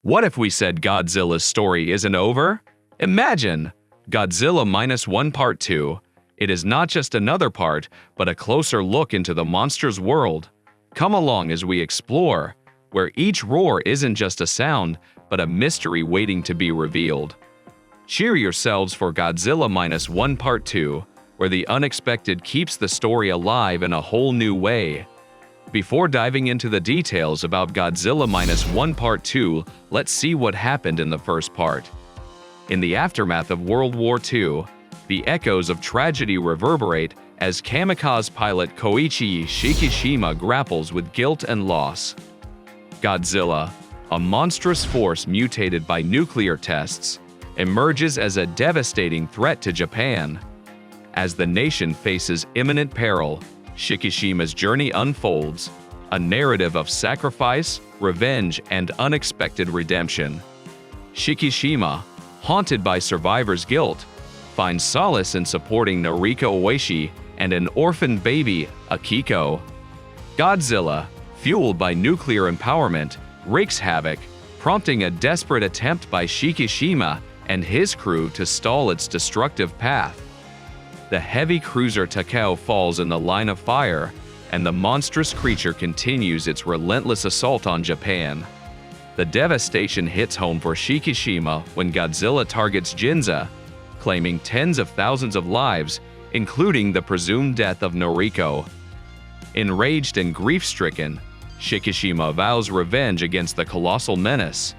What if we said Godzilla's story isn't over? Imagine! Godzilla Minus One Part 2. It is not just another part, but a closer look into the monster's world. Come along as we explore, where each roar isn't just a sound, but a mystery waiting to be revealed. Cheer yourselves for Godzilla Minus One Part 2, where the unexpected keeps the story alive in a whole new way. Before diving into the details about Godzilla Minus One Part 2, let's see what happened in the first part. In the aftermath of World War II, the echoes of tragedy reverberate as kamikaze pilot Koichi Shikishima grapples with guilt and loss. Godzilla, a monstrous force mutated by nuclear tests, emerges as a devastating threat to Japan. As the nation faces imminent peril, Shikishima's journey unfolds, a narrative of sacrifice, revenge, and unexpected redemption. Shikishima, haunted by survivor's guilt, finds solace in supporting Noriko Oishi and an orphan baby, Akiko. Godzilla, fueled by nuclear empowerment, wreaks havoc, prompting a desperate attempt by Shikishima and his crew to stall its destructive path. The heavy cruiser Takao falls in the line of fire, and the monstrous creature continues its relentless assault on Japan. The devastation hits home for Shikishima when Godzilla targets Ginza, claiming tens of thousands of lives, including the presumed death of Noriko. Enraged and grief-stricken, Shikishima vows revenge against the colossal menace.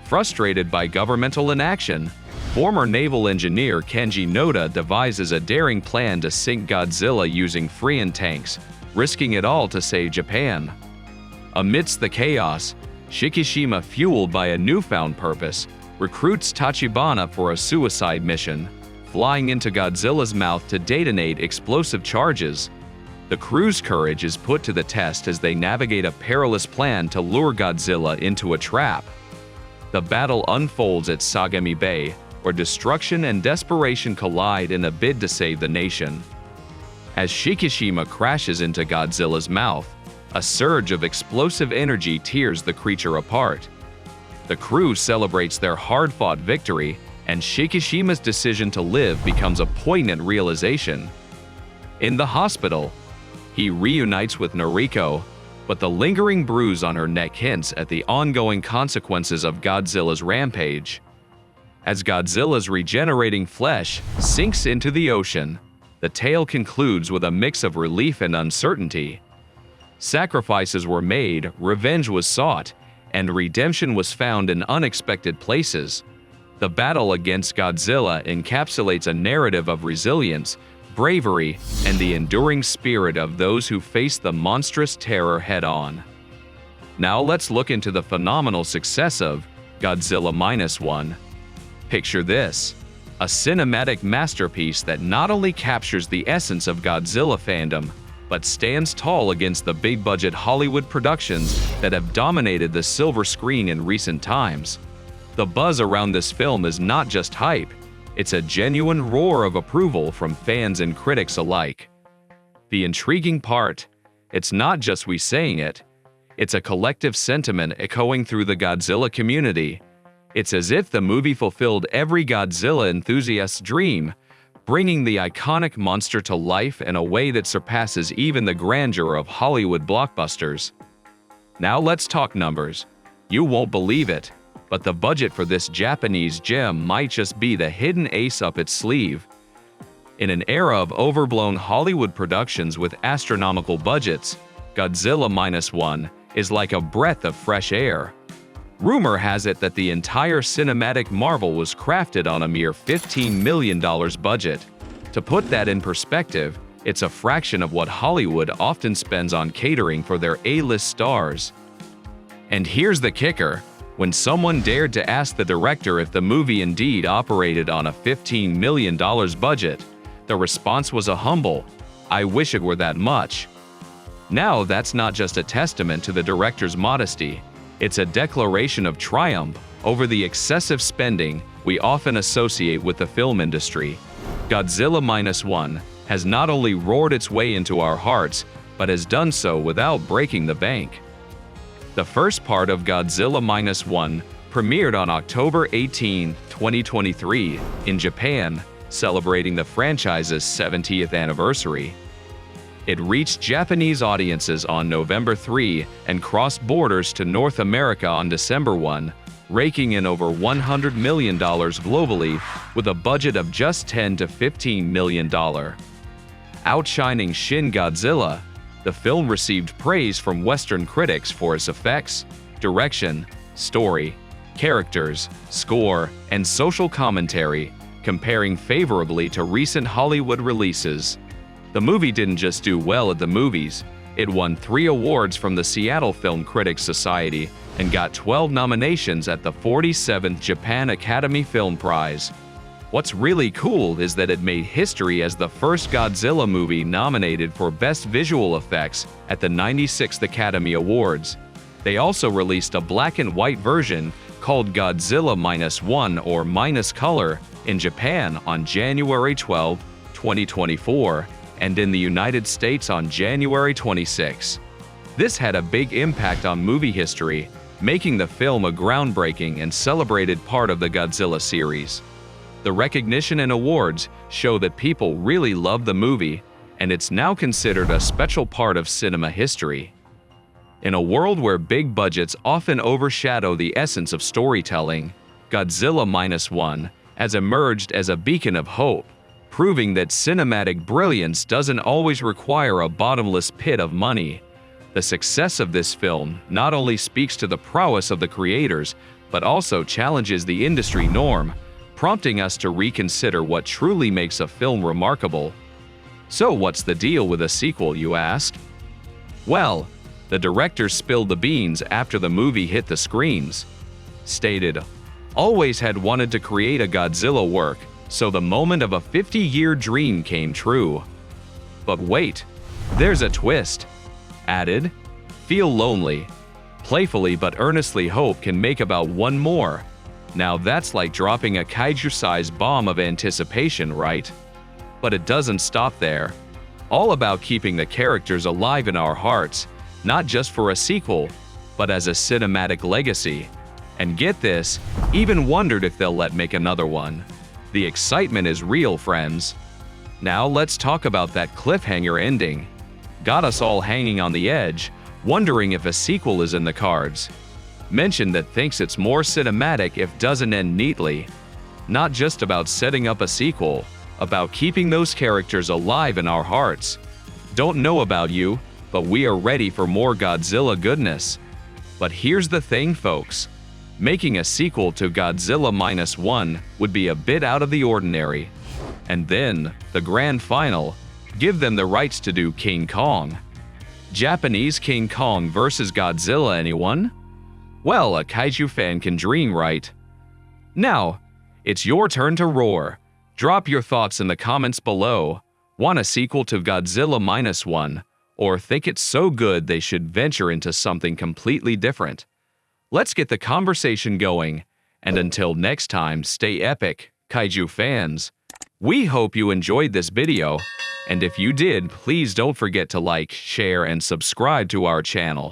Frustrated by governmental inaction, former naval engineer Kenji Noda devises a daring plan to sink Godzilla using Freon tanks, risking it all to save Japan. Amidst the chaos, Shikishima, fueled by a newfound purpose, recruits Tachibana for a suicide mission, flying into Godzilla's mouth to detonate explosive charges. The crew's courage is put to the test as they navigate a perilous plan to lure Godzilla into a trap. The battle unfolds at Sagami Bay, where destruction and desperation collide in a bid to save the nation. As Shikishima crashes into Godzilla's mouth, a surge of explosive energy tears the creature apart. The crew celebrates their hard-fought victory, and Shikishima's decision to live becomes a poignant realization. In the hospital, he reunites with Noriko, but the lingering bruise on her neck hints at the ongoing consequences of Godzilla's rampage. As Godzilla's regenerating flesh sinks into the ocean, the tale concludes with a mix of relief and uncertainty. Sacrifices were made, revenge was sought, and redemption was found in unexpected places. The battle against Godzilla encapsulates a narrative of resilience, bravery, and the enduring spirit of those who face the monstrous terror head-on. Now let's look into the phenomenal success of Godzilla Minus One. Picture this: a cinematic masterpiece that not only captures the essence of Godzilla fandom, but stands tall against the big-budget Hollywood productions that have dominated the silver screen in recent times. The buzz around this film is not just hype, it's a genuine roar of approval from fans and critics alike. The intriguing part, it's not just we saying it, it's a collective sentiment echoing through the Godzilla community. It's as if the movie fulfilled every Godzilla enthusiast's dream, bringing the iconic monster to life in a way that surpasses even the grandeur of Hollywood blockbusters. Now let's talk numbers. You won't believe it, but the budget for this Japanese gem might just be the hidden ace up its sleeve. In an era of overblown Hollywood productions with astronomical budgets, Godzilla Minus One is like a breath of fresh air. Rumor has it that the entire cinematic marvel was crafted on a mere $15 million budget. To put that in perspective, it's a fraction of what Hollywood often spends on catering for their A-list stars. And here's the kicker: when someone dared to ask the director if the movie indeed operated on a $15 million budget, the response was a humble, "I wish it were that much." Now that's not just a testament to the director's modesty, it's a declaration of triumph over the excessive spending we often associate with the film industry. Godzilla Minus One has not only roared its way into our hearts, but has done so without breaking the bank. The first part of Godzilla Minus One premiered on October 18, 2023, in Japan, celebrating the franchise's 70th anniversary. It reached Japanese audiences on November 3 and crossed borders to North America on December 1, raking in over $100 million globally with a budget of just $10 to $15 million. Outshining Shin Godzilla, the film received praise from Western critics for its effects, direction, story, characters, score, and social commentary, comparing favorably to recent Hollywood releases. The movie didn't just do well at the movies, it won 3 awards from the Seattle Film Critics Society and got 12 nominations at the 47th Japan Academy Film Prize. What's really cool is that it made history as the first Godzilla movie nominated for Best Visual Effects at the 96th Academy Awards. They also released a black and white version called Godzilla Minus One or Minus Color in Japan on January 12, 2024, and in the United States on January 26. This had a big impact on movie history, making the film a groundbreaking and celebrated part of the Godzilla series. The recognition and awards show that people really love the movie, and it's now considered a special part of cinema history. In a world where big budgets often overshadow the essence of storytelling, Godzilla Minus One has emerged as a beacon of hope, proving that cinematic brilliance doesn't always require a bottomless pit of money. The success of this film not only speaks to the prowess of the creators, but also challenges the industry norm, prompting us to reconsider what truly makes a film remarkable. So what's the deal with a sequel, you ask? Well, the director spilled the beans after the movie hit the screens. Stated, "Always had wanted to create a Godzilla work, so the moment of a 50-year dream came true. But wait, there's a twist." Added, "Feel lonely. Playfully but earnestly hope can make about one more." Now that's like dropping a kaiju-sized bomb of anticipation, right? But it doesn't stop there. All about keeping the characters alive in our hearts, not just for a sequel, but as a cinematic legacy. And get this, even wondered if they'll make another one. The excitement is real, friends. Now let's talk about that cliffhanger ending. Got us all hanging on the edge, wondering if a sequel is in the cards. Mention that thinks it's more cinematic if doesn't end neatly. Not just about setting up a sequel, about keeping those characters alive in our hearts. Don't know about you, but we are ready for more Godzilla goodness. But here's the thing, folks. Making a sequel to Godzilla Minus One would be a bit out of the ordinary. And then, the grand final, give them the rights to do King Kong. Japanese King Kong versus Godzilla, anyone? Well, a kaiju fan can dream, right? Now, it's your turn to roar. Drop your thoughts in the comments below. Want a sequel to Godzilla Minus One? Or think it's so good they should venture into something completely different? Let's get the conversation going, and until next time, stay epic, kaiju fans. We hope you enjoyed this video, and if you did, please don't forget to like, share, and subscribe to our channel.